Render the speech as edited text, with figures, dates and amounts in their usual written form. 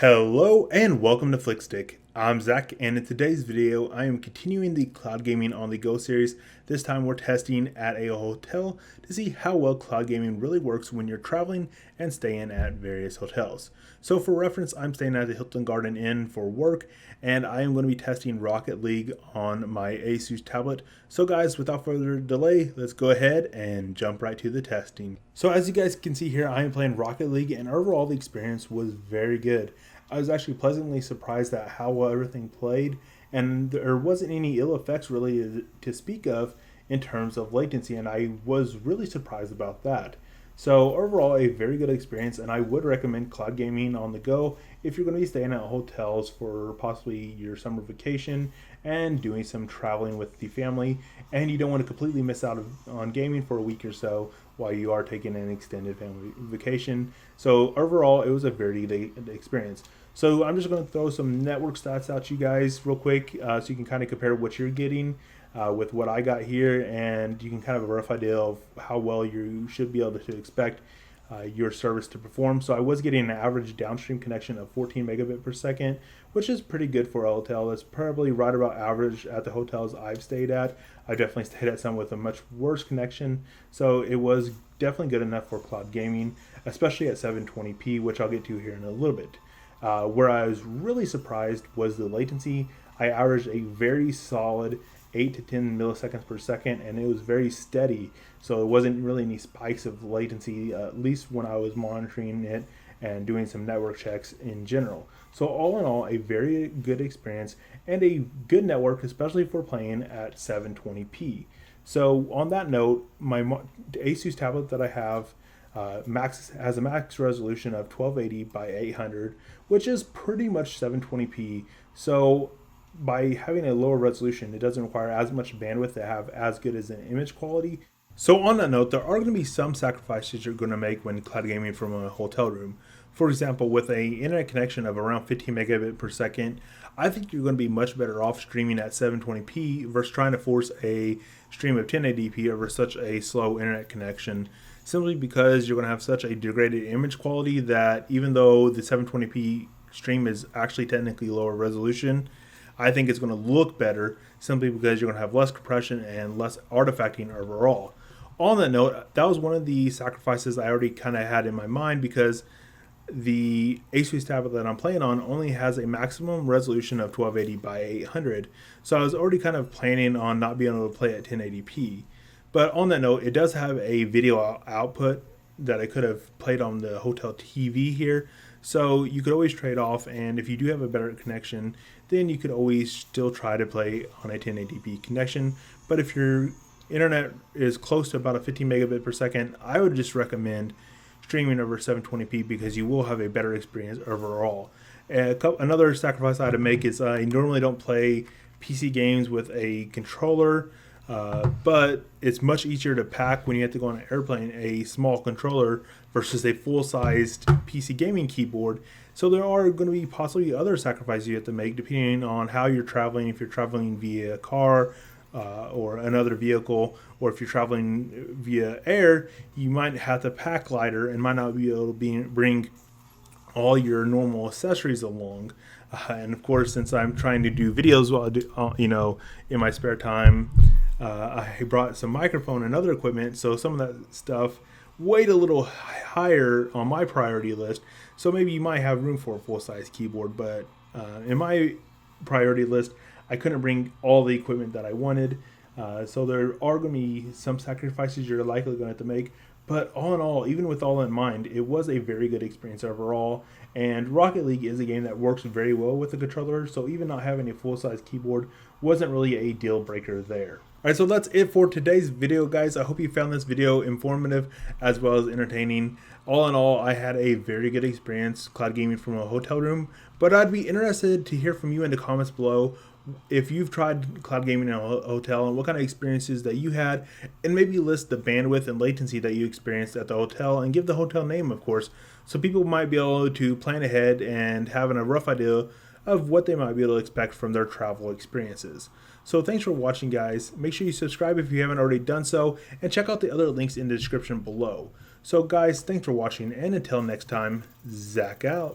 Hello and welcome to Flickstick. I'm Zach, and in today's video I am continuing the cloud gaming on the go series. This time we're testing at a hotel to see how well cloud gaming really works when you're traveling and staying at various hotels. So for reference, I'm staying at the Hilton Garden Inn for work, and I am going to be testing Rocket League on my Asus tablet. So guys, without further delay, let's go ahead and jump right to the testing. So as you guys can see here, I am playing Rocket League, and overall the experience was very good. I was actually pleasantly surprised at how well everything played, and there wasn't any ill effects really to speak of in terms of latency, and I was really surprised about that. So overall, a very good experience, and I would recommend cloud gaming on the go if you're going to be staying at hotels for possibly your summer vacation and doing some traveling with the family, and you don't want to completely miss out on gaming for a week or so while you are taking an extended family vacation. So overall, it was a very good experience. So I'm just going to throw some network stats out to you guys real quick so you can kind of compare what you're getting with what I got here, and you can kind of have a rough idea of how well you should be able to expect your service to perform. So I was getting an average downstream connection of 14 megabit per second, which is pretty good for a hotel. That's probably right about average at the hotels I've stayed at. I've definitely stayed at some with a much worse connection, so it was definitely good enough for cloud gaming, especially at 720p, which I'll get to here in a little bit. Where I was really surprised was the latency. I averaged a very solid 8 to 10 milliseconds per second, and it was very steady, so it wasn't really any spikes of latency, at least when I was monitoring it and doing some network checks in general. So all in all, a very good experience and a good network, especially for playing at 720p. So on that note, my Asus tablet that I have has a max resolution of 1280 by 800, which is pretty much 720p. So by having a lower resolution, it doesn't require as much bandwidth to have as good as an image quality. So on that note, there are going to be some sacrifices you're going to make when cloud gaming from a hotel room. For example, with a internet connection of around 15 megabit per second, I think you're going to be much better off streaming at 720p versus trying to force a stream of 1080p over such a slow internet connection, simply because you're going to have such a degraded image quality that even though the 720p stream is actually technically lower resolution, I think it's going to look better simply because you're going to have less compression and less artifacting overall. On that note, that was one of the sacrifices I already kind of had in my mind, because the Asus tablet that I'm playing on only has a maximum resolution of 1280 by 800. So I was already kind of planning on not being able to play at 1080p. But on that note, it does have a video output that I could have played on the hotel TV here. So you could always trade off, and if you do have a better connection, then you could always still try to play on a 1080p connection. But if your internet is close to about a 15 megabit per second, I would just recommend streaming over 720p because you will have a better experience overall. Another sacrifice I had to make is I normally don't play PC games with a controller, but it's much easier to pack when you have to go on an airplane a small controller versus a full-sized PC gaming keyboard. So there are going to be possibly other sacrifices you have to make depending on how you're traveling. If you're traveling via car or another vehicle, or if you're traveling via air, you might have to pack lighter and might not be able to bring all your normal accessories along. And of course, since I'm trying to do videos while I do, in my spare time, I brought some microphone and other equipment, so some of that stuff weighed a little higher on my priority list. So maybe you might have room for a full-size keyboard, but in my priority list, I couldn't bring all the equipment that I wanted. So there are going to be some sacrifices you're likely going to have to make. But all in all, even with all in mind, it was a very good experience overall. And Rocket League is a game that works very well with the controller, so even not having a full-size keyboard wasn't really a deal breaker there. Alright, so that's it for today's video, guys. I hope you found this video informative as well as entertaining. All in all, I had a very good experience cloud gaming from a hotel room, but I'd be interested to hear from you in the comments below if you've tried cloud gaming in a hotel and what kind of experiences that you had, and maybe list the bandwidth and latency that you experienced at the hotel, and give the hotel name, of course, so people might be able to plan ahead and having a rough idea of what they might be able to expect from their travel experiences. So thanks for watching, guys. Make sure you subscribe if you haven't already done so, and check out the other links in the description below. So guys, thanks for watching, and until next time, Zach out.